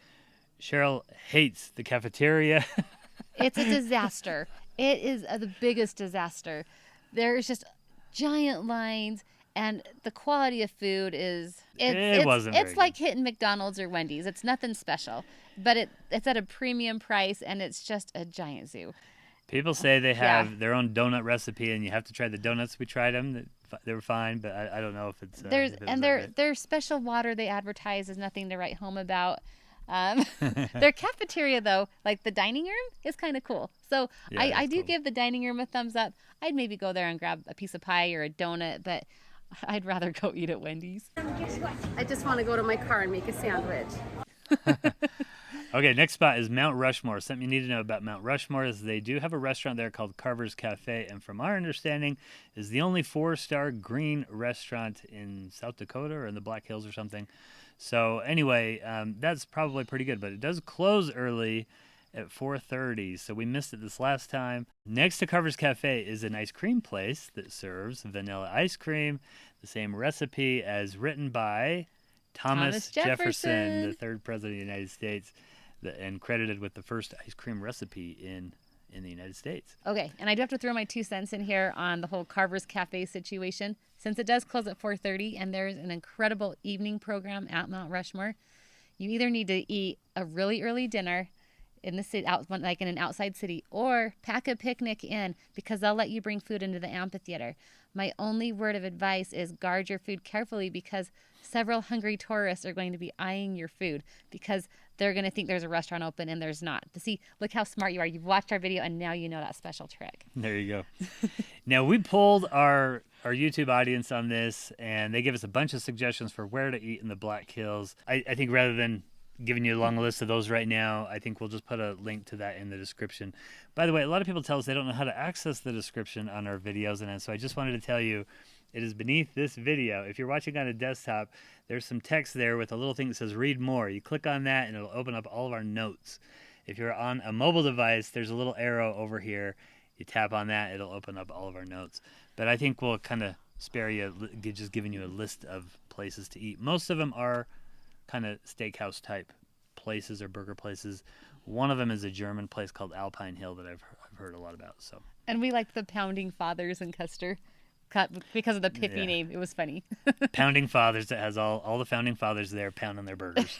Cheryl hates the cafeteria. It's a disaster. It is the biggest disaster. There's just giant lines, and the quality of food is... It's like hitting McDonald's or Wendy's. It's nothing special. But it's at a premium price, and it's just a giant zoo. People say they have their own donut recipe, and you have to try the donuts. We tried them; they were fine, but I don't know if it's. Their special water they advertise is nothing to write home about. Their cafeteria, though, like the dining room, is kind of cool. So I do give the dining room a thumbs up. I'd maybe go there and grab a piece of pie or a donut, but I'd rather go eat at Wendy's. I just want to go to my car and make a sandwich. Okay, next spot is Mount Rushmore. Something you need to know about Mount Rushmore is they do have a restaurant there called Carver's Cafe, and from our understanding, is the only 4-star green restaurant in South Dakota or in the Black Hills or something. So anyway, that's probably pretty good, but it does close early at 4:30, so we missed it this last time. Next to Carver's Cafe is an ice cream place that serves vanilla ice cream, the same recipe as written by Thomas Jefferson, the 3rd president of the United States, and credited with the first ice cream recipe in the United States. Okay, and I do have to throw my 2 cents in here on the whole Carver's Cafe situation. Since it does close at 4:30 and there's an incredible evening program at Mount Rushmore, you either need to eat a really early dinner in the city, like in an outside city, or pack a picnic in, because they'll let you bring food into the amphitheater. My only word of advice is guard your food carefully, because several hungry tourists are going to be eyeing your food because they're going to think there's a restaurant open and there's not. But see, look how smart you are. You've watched our video and now you know that special trick. There you go. Now, we polled our YouTube audience on this, and they give us a bunch of suggestions for where to eat in the Black Hills. I think rather than giving you a long list of those right now, I think we'll just put a link to that in the description. By the way, a lot of people tell us they don't know how to access the description on our videos, and so I just wanted to tell you, it is beneath this video. If you're watching on a desktop, there's some text there with a little thing that says read more. You click on that and it'll open up all of our notes. If you're on a mobile device, there's a little arrow over here. You tap on that, it'll open up all of our notes. But I think we'll kind of spare you just giving you a list of places to eat. Most of them are kind of steakhouse type places or burger places. One of them is a German place called Alpine Hill that I've heard a lot about. So. And we like the Pounding Fathers in Custer because of the pithy name. It was funny. Pounding Fathers, that has all the founding fathers there pounding their burgers.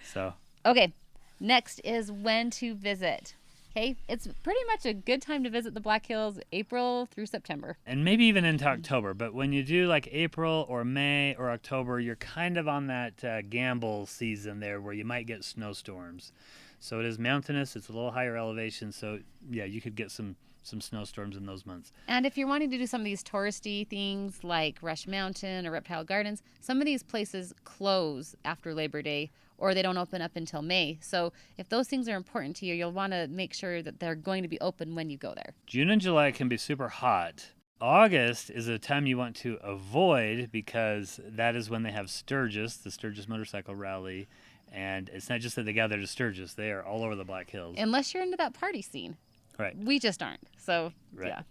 So. Okay, next is when to visit. Okay, it's pretty much a good time to visit the Black Hills, April through September. And maybe even into October. But when you do like April or May or October, you're kind of on that gamble season there where you might get snowstorms. So it is mountainous. It's a little higher elevation. So, yeah, you could get some snowstorms in those months. And if you're wanting to do some of these touristy things like Rush Mountain or Reptile Gardens, some of these places close after Labor Day or they don't open up until May. So if those things are important to you, you'll want to make sure that they're going to be open when you go there. June and July can be super hot. August is a time you want to avoid because that is when they have Sturgis, the Sturgis Motorcycle Rally. And it's not just that they gather to Sturgis. They are all over the Black Hills. Unless you're into that party scene. Right. We just aren't. So, right. Yeah.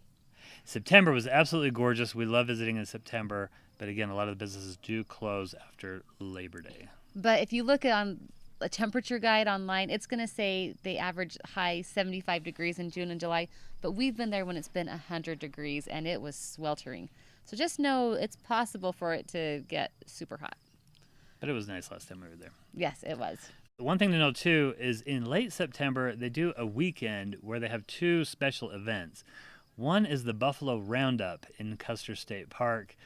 September was absolutely gorgeous. We love visiting in September. But again, a lot of the businesses do close after Labor Day. But if you look on a temperature guide online, it's going to say they average high 75 degrees in June and July. But we've been there when it's been 100 degrees, and it was sweltering. So just know it's possible for it to get super hot. But it was nice last time we were there. Yes, it was. One thing to know, too, is in late September, they do a weekend where they have two special events. One is the Buffalo Roundup in Custer State Park.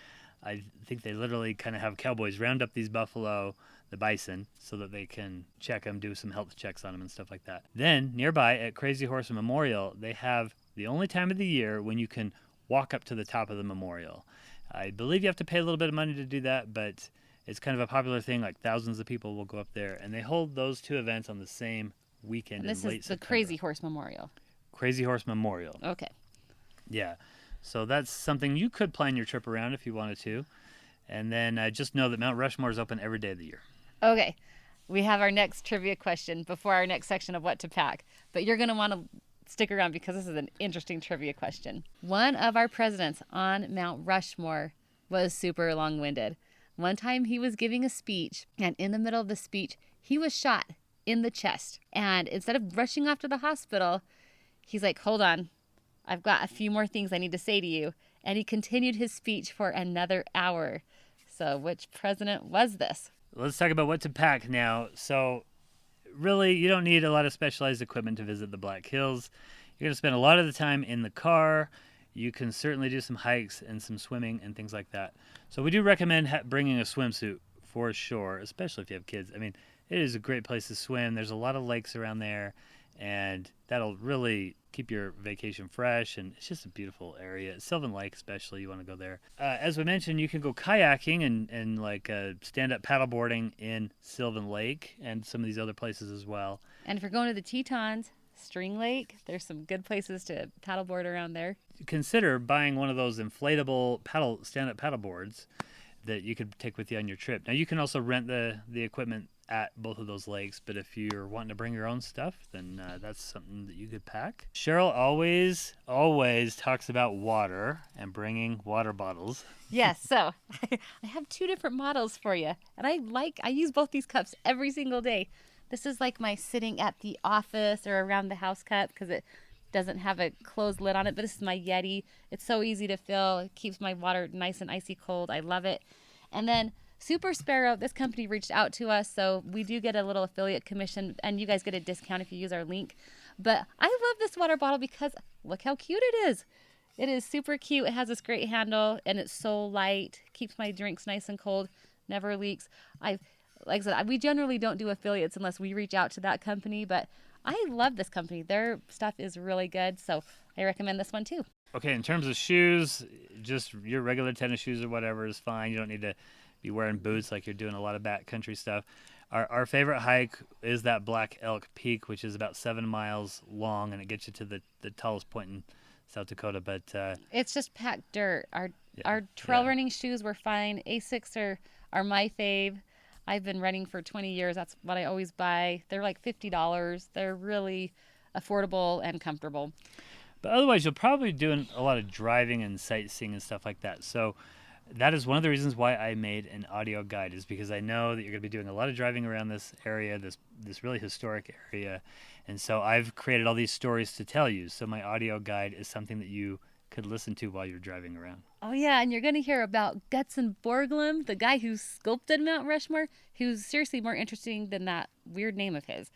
I think they literally kind of have cowboys round up these buffalo, the bison, so that they can check them, do some health checks on them and stuff like that. Then, nearby at Crazy Horse Memorial, they have the only time of the year when you can walk up to the top of the memorial. I believe you have to pay a little bit of money to do that, but it's kind of a popular thing. Like thousands of people will go up there, and they hold those two events on the same weekend in late September. This is the Crazy Horse Memorial. Crazy Horse Memorial. Okay. Yeah. So that's something you could plan your trip around if you wanted to. And then just know that Mount Rushmore is open every day of the year. Okay. We have our next trivia question before our next section of what to pack. But you're going to want to stick around because this is an interesting trivia question. One of our presidents on Mount Rushmore was super long-winded. One time he was giving a speech, and in the middle of the speech, he was shot in the chest. And instead of rushing off to the hospital, he's like, hold on, I've got a few more things I need to say to you. And he continued his speech for another hour. So which president was this? Let's talk about what to pack now. So really, you don't need a lot of specialized equipment to visit the Black Hills. You're going to spend a lot of the time in the car. You can certainly do some hikes and some swimming and things like that. So we do recommend bringing a swimsuit for sure, especially if you have kids. I mean, it is a great place to swim. There's a lot of lakes around there, and that'll really keep your vacation fresh, and it's just a beautiful area. Sylvan Lake especially, you want to go there. As we mentioned, you can go kayaking and like stand-up paddleboarding in Sylvan Lake and some of these other places as well. And if you're going to the Tetons, String Lake, there's some good places to paddleboard around there. Consider buying one of those inflatable stand-up paddleboards that you could take with you on your trip. Now, you can also rent the equipment at both of those lakes, but if you're wanting to bring your own stuff, then that's something that you could pack. Cheryl always talks about water and bringing water bottles. Yes, so I have two different models for you, and I use both these cups every single day. This is like my sitting at the office or around the house cup because it doesn't have a closed lid on it, but this is my Yeti. It's so easy to fill. It keeps my water nice and icy cold. I love it. And then Super Sparrow, this company reached out to us, so we do get a little affiliate commission, and you guys get a discount if you use our link. But I love this water bottle because look how cute it is. It is super cute. It has this great handle, and it's so light. Keeps my drinks nice and cold. Never leaks. Like I said, we generally don't do affiliates unless we reach out to that company, but I love this company. Their stuff is really good, so I recommend this one too. Okay, in terms of shoes, just your regular tennis shoes or whatever is fine. You don't need to be wearing boots like you're doing a lot of backcountry stuff. Our favorite hike is that Black Elk Peak, which is about 7 miles long, and it gets you to the tallest point in South Dakota. But it's just packed dirt. Our trail running shoes were fine. Asics are my fave. I've been running for 20 years. That's what I always buy. They're like $50. They're really affordable and comfortable. But otherwise, you'll probably be doing a lot of driving and sightseeing and stuff like that. So that is one of the reasons why I made an audio guide, is because I know that you're going to be doing a lot of driving around this area, this really historic area. And so I've created all these stories to tell you. So my audio guide is something that you could listen to while you're driving around. Oh, yeah, and you're going to hear about Gutzon Borglum, the guy who sculpted Mount Rushmore, who's seriously more interesting than that weird name of his.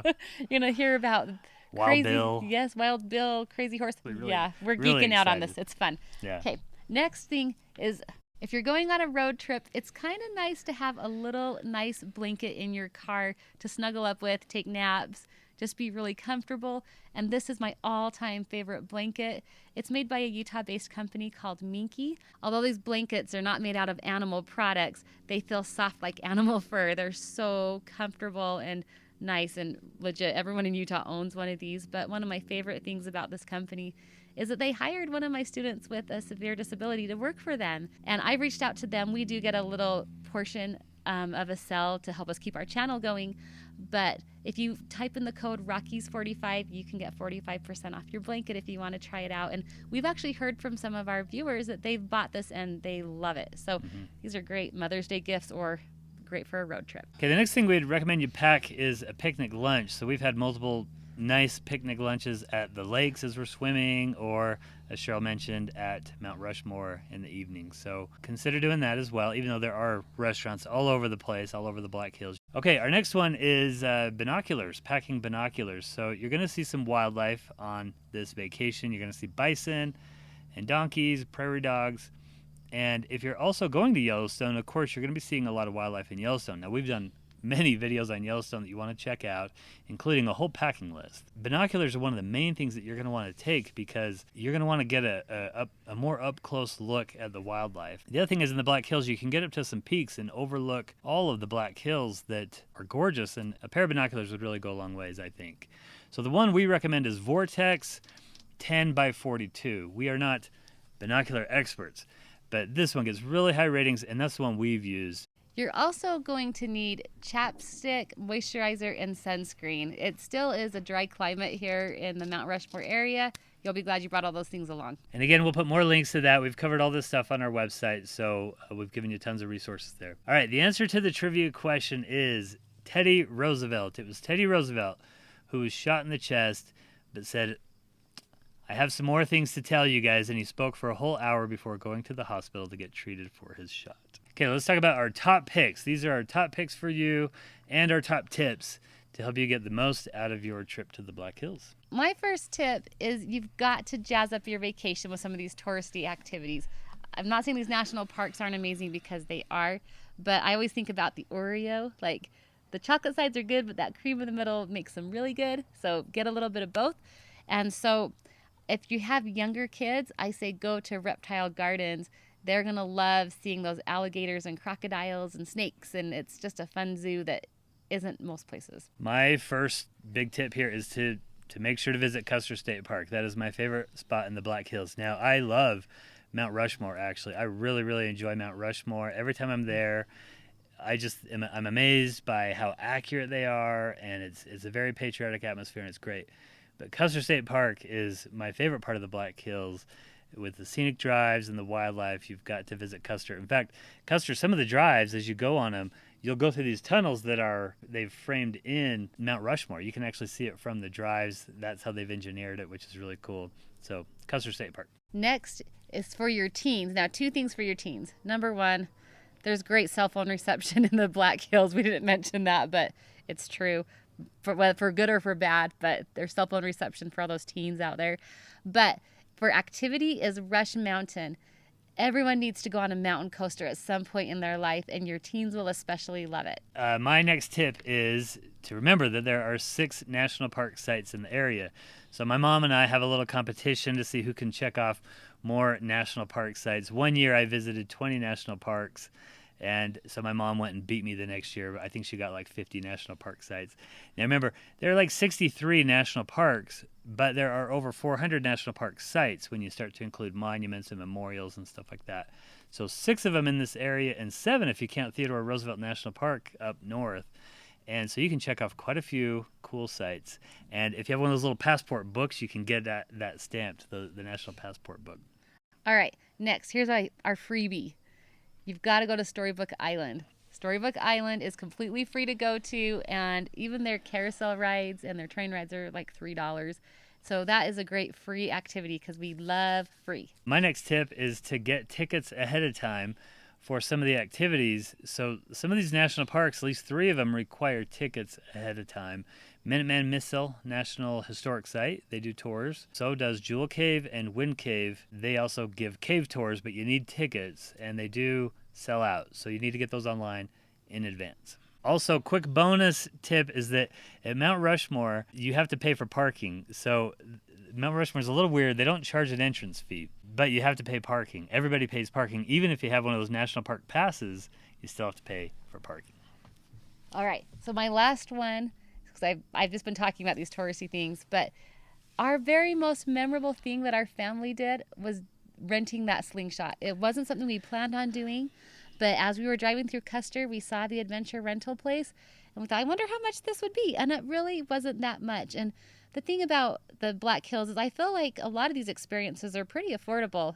You're going to hear about Wild crazy, Bill. Yes, Wild Bill, Crazy Horse. Really, yeah, we're really geeking out on excited. this. It's fun. Yeah. Okay, next thing is if you're going on a road trip, it's kind of nice to have a little nice blanket in your car to snuggle up with, take naps, just be really comfortable. And this is my all-time favorite blanket. It's made by a Utah-based company called Minky. Although these blankets are not made out of animal products, they feel soft like animal fur. They're so comfortable and nice and legit. Everyone in Utah owns one of these, but one of my favorite things about this company is that they hired one of my students with a severe disability to work for them. And I reached out to them. We do get a little portion of a sell to help us keep our channel going. But if you type in the code Rockies45, you can get 45% off your blanket if you want to try it out. And we've actually heard from some of our viewers that they've bought this and they love it. So these are great Mother's Day gifts or great for a road trip. Okay, the next thing we'd recommend you pack is a picnic lunch. So we've had multiple nice picnic lunches at the lakes as we're swimming, or as Cheryl mentioned, at Mount Rushmore in the evening. So consider doing that as well, even though there are restaurants all over the place, all over the Black Hills. Okay, our next one is binoculars, packing binoculars. So you're going to see some wildlife on this vacation. You're going to see bison and donkeys, prairie dogs. And if you're also going to Yellowstone, of course, you're going to be seeing a lot of wildlife in Yellowstone. Now, we've done many videos on Yellowstone that you want to check out, including a whole packing list. Binoculars are one of the main things that you're going to want to take because you're going to want to get a more up-close look at the wildlife. The other thing is in the Black Hills, you can get up to some peaks and overlook all of the Black Hills that are gorgeous, and a pair of binoculars would really go a long ways, I think. So the one we recommend is Vortex 10 by 42. We are not binocular experts, but this one gets really high ratings, and that's the one we've used. You're also going to need chapstick, moisturizer, and sunscreen. It still is a dry climate here in the Mount Rushmore area. You'll be glad you brought all those things along. And again, we'll put more links to that. We've covered all this stuff on our website, so we've given you tons of resources there. All right, the answer to the trivia question is Teddy Roosevelt. It was Teddy Roosevelt who was shot in the chest, but said, I have some more things to tell you guys, and he spoke for a whole hour before going to the hospital to get treated for his shot. Okay, let's talk about our top picks. These are our top picks for you and our top tips to help you get the most out of your trip to the Black Hills. My first tip is you've got to jazz up your vacation with some of these touristy activities. I'm not saying these national parks aren't amazing because they are, but I always think about the Oreo. Like, the chocolate sides are good, but that cream in the middle makes them really good. So get a little bit of both. And so if you have younger kids, I say go to Reptile Gardens. They're going to love seeing those alligators and crocodiles and snakes, and it's just a fun zoo that isn't most places. My first big tip here is to make sure to visit Custer State Park. That is my favorite spot in the Black Hills. Now, I love Mount Rushmore, actually. I really, really enjoy Mount Rushmore. Every time I'm there, I'm amazed by how accurate they are, and it's a very patriotic atmosphere, and it's great. But Custer State Park is my favorite part of the Black Hills. With the scenic drives and the wildlife, you've got to visit Custer. In fact, Custer, some of the drives, as you go on them, you'll go through these tunnels that they've framed in Mount Rushmore. You can actually see it from the drives. That's how they've engineered it, which is really cool. So, Custer State Park. Next is for your teens. Now, two things for your teens. Number one, there's great cell phone reception in the Black Hills. We didn't mention that, but it's true. For good or for bad, but there's cell phone reception for all those teens out there. But for activity is Rush Mountain. Everyone needs to go on a mountain coaster at some point in their life, and your teens will especially love it. My next tip is to remember that there are 6 national park sites in the area. So my mom and I have a little competition to see who can check off more national park sites. One year I visited 20 national parks, and so my mom went and beat me the next year. I think she got like 50 national park sites. Now remember, there are like 63 national parks, but there are over 400 national park sites when you start to include monuments and memorials and stuff like that. So 6 of them in this area, and 7 if you count Theodore Roosevelt National Park up north. And so you can check off quite a few cool sites. And if you have one of those little passport books, you can get that stamped, the National Passport book. All right, next, here's our freebie. You've got to go to Storybook Island. Storybook Island is completely free to go to, and even their carousel rides and their train rides are like $3. So that is a great free activity because we love free. My next tip is to get tickets ahead of time for some of the activities. So some of these national parks, at least 3 of them, require tickets ahead of time. Minuteman Missile National Historic Site, they do tours. So does Jewel Cave and Wind Cave. They also give cave tours, but you need tickets, and they do sell out. So you need to get those online in advance. Also, quick bonus tip is that at Mount Rushmore, you have to pay for parking. So Mount Rushmore is a little weird. They don't charge an entrance fee, but you have to pay parking. Everybody pays parking. Even if you have one of those national park passes, you still have to pay for parking. All right, so my last one, because I've just been talking about these touristy things, but our very most memorable thing that our family did was renting that Slingshot. It wasn't something we planned on doing, but as we were driving through Custer, we saw the adventure rental place, and we thought, I wonder how much this would be, and it really wasn't that much. And the thing about the Black Hills is I feel like a lot of these experiences are pretty affordable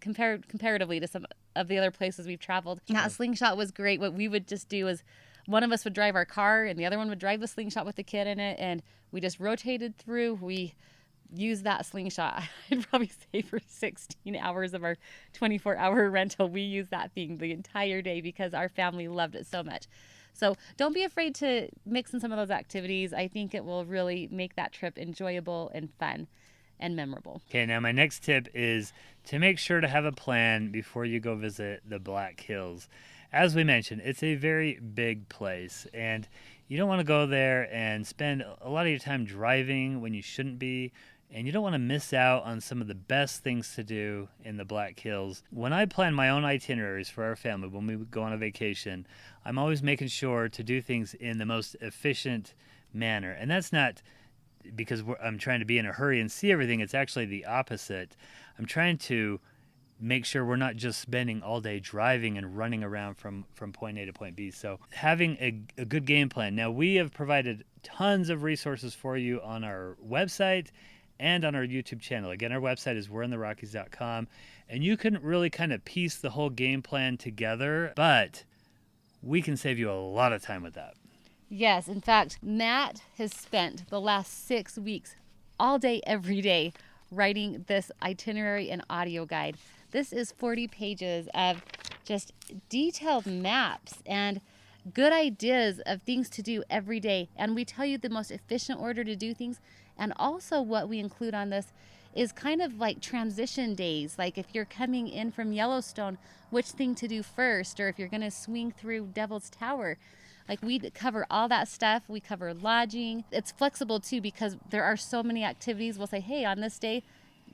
comparatively to some of the other places we've traveled. That Slingshot was great. What we would just do is one of us would drive our car and the other one would drive the Slingshot with the kid in it, and we just rotated through. We used that Slingshot. I'd probably say for 16 hours of our 24-hour rental, we used that thing the entire day because our family loved it so much. So don't be afraid to mix in some of those activities. I think it will really make that trip enjoyable and fun and memorable. Okay, now my next tip is to make sure to have a plan before you go visit the Black Hills. As we mentioned, it's a very big place, and you don't want to go there and spend a lot of your time driving when you shouldn't be, and you don't want to miss out on some of the best things to do in the Black Hills. When I plan my own itineraries for our family when we go on a vacation, I'm always making sure to do things in the most efficient manner. And that's not because I'm trying to be in a hurry and see everything. It's actually the opposite. I'm trying to make sure we're not just spending all day driving and running around from point A to point B. So having a good game plan. Now, we have provided tons of resources for you on our website and on our YouTube channel. Again, our website is we'reintherockies.com, and you can really kind of piece the whole game plan together, but we can save you a lot of time with that. Yes, in fact, Matt has spent the last 6 weeks all day, every day, writing this itinerary and audio guide. This is 40 pages of just detailed maps and good ideas of things to do every day. And we tell you the most efficient order to do things. And also what we include on this is kind of like transition days. Like if you're coming in from Yellowstone, which thing to do first, or if you're going to swing through Devil's Tower. Like we cover all that stuff. We cover lodging. It's flexible too because there are so many activities. We'll say, hey, on this day,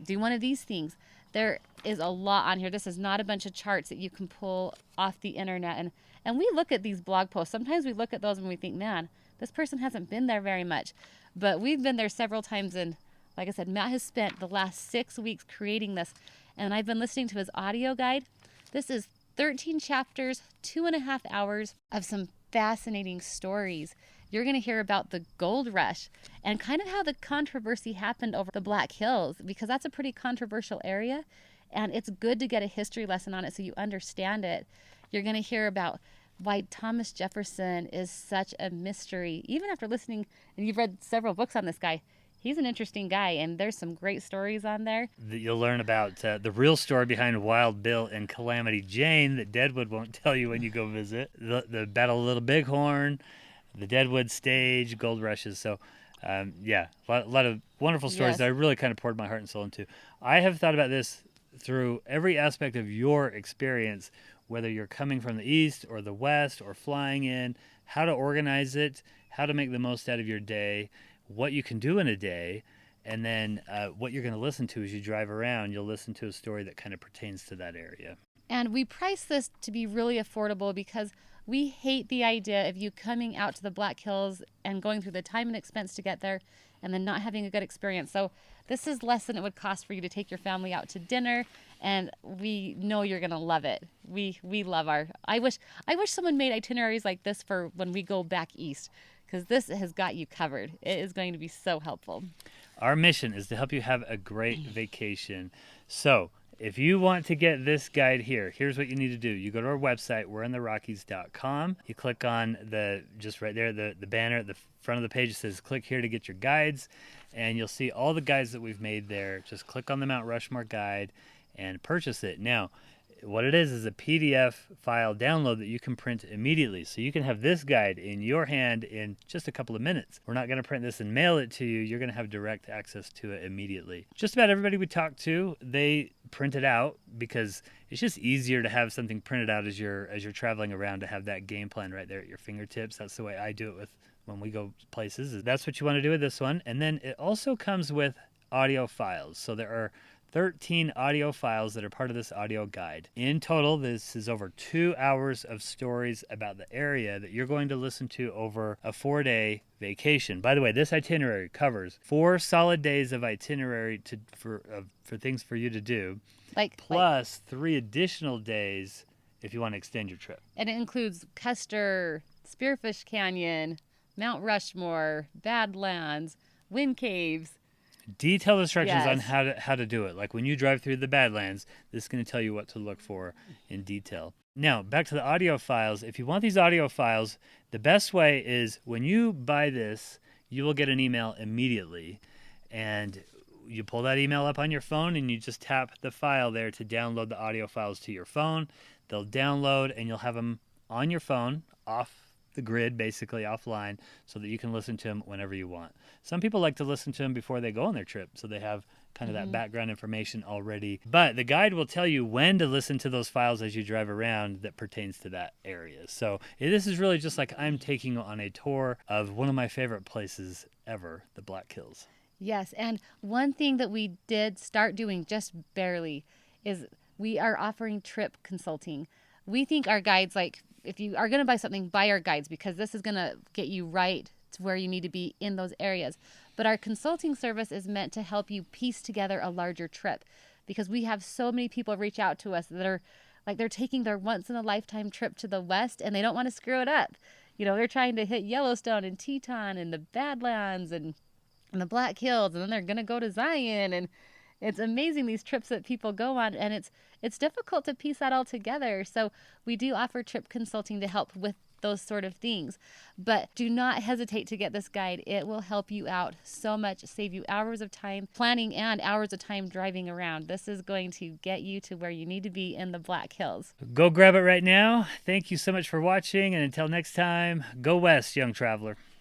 do one of these things. There is a lot on here. This is not a bunch of charts that you can pull off the internet. And we look at these blog posts. Sometimes we look at those and we think, man, this person hasn't been there very much. But we've been there several times. And like I said, Matt has spent the last 6 weeks creating this. And I've been listening to his audio guide. This is 13 chapters, 2.5 hours of some fascinating stories. You're going to hear about the gold rush and kind of how the controversy happened over the Black Hills, because that's a pretty controversial area, and it's good to get a history lesson on it so you understand it. You're going to hear about why Thomas Jefferson is such a mystery. Even after listening, and you've read several books on this guy, he's an interesting guy, and there's some great stories on there. You'll learn about the real story behind Wild Bill and Calamity Jane that Deadwood won't tell you when you go visit. The Battle of Little Bighorn, the Deadwood stage, gold rushes. So, yeah, a lot of wonderful stories that I really kind of poured my heart and soul into. I have thought about this through every aspect of your experience, whether you're coming from the east or the west or flying in, how to organize it, how to make the most out of your day, what you can do in a day, and then what you're going to listen to as you drive around. You'll listen to a story that kind of pertains to that area. And we price this to be really affordable because we hate the idea of you coming out to the Black Hills and going through the time and expense to get there and then not having a good experience. So this is less than it would cost for you to take your family out to dinner, and we know you're going to love it. We love I wish someone made itineraries like this for when we go back east, because this has got you covered. It is going to be so helpful. Our mission is to help you have a great vacation. So if you want to get this guide here, here's what you need to do. You go to our website, we'reintherockies.com. You click on just right there, the banner at the front of the page. It says, click here to get your guides. And you'll see all the guides that we've made there. Just click on the Mount Rushmore guide and purchase it. Now, what it is a PDF file download that you can print immediately. So you can have this guide in your hand in just a couple of minutes. We're not going to print this and mail it to you. You're going to have direct access to it immediately. Just about everybody we talk to, they print it out because it's just easier to have something printed out as you're traveling around, to have that game plan right there at your fingertips. That's the way I do it with when we go places. That's what you want to do with this one. And then it also comes with audio files. So there are 13 audio files that are part of this audio guide. In total, this is over 2 hours of stories about the area that you're going to listen to over a 4-day vacation. By the way, this itinerary covers 4 solid days of itinerary for things for you to do, plus 3 additional days if you want to extend your trip. And it includes Custer, Spearfish Canyon, Mount Rushmore, Badlands, Wind Caves. Detailed instructions on how to do it. Like when you drive through the Badlands, this is going to tell you what to look for in detail. Now, back to the audio files. If you want these audio files, the best way is when you buy this, you will get an email immediately. And you pull that email up on your phone and you just tap the file there to download the audio files to your phone. They'll download and you'll have them on your phone, off the grid, basically offline, so that you can listen to them whenever you want. Some people like to listen to them before they go on their trip, so they have kind of that background information already. But the guide will tell you when to listen to those files as you drive around that pertains to that area. So this is really just like I'm taking on a tour of one of my favorite places ever, the Black Hills. Yes, and one thing that we did start doing just barely is we are offering trip consulting. We think our guides, like, if you are going to buy something, buy our guides, because this is going to get you right to where you need to be in those areas. But our consulting service is meant to help you piece together a larger trip, because we have so many people reach out to us that are like, they're taking their once-in-a-lifetime trip to the West and they don't want to screw it up. You know, they're trying to hit Yellowstone and Teton and the Badlands and the Black Hills, and then they're going to go to Zion. And it's amazing, these trips that people go on, and it's difficult to piece that all together. So we do offer trip consulting to help with those sort of things. But do not hesitate to get this guide. It will help you out so much, save you hours of time planning and hours of time driving around. This is going to get you to where you need to be in the Black Hills. Go grab it right now. Thank you so much for watching, and until next time, go west, young traveler.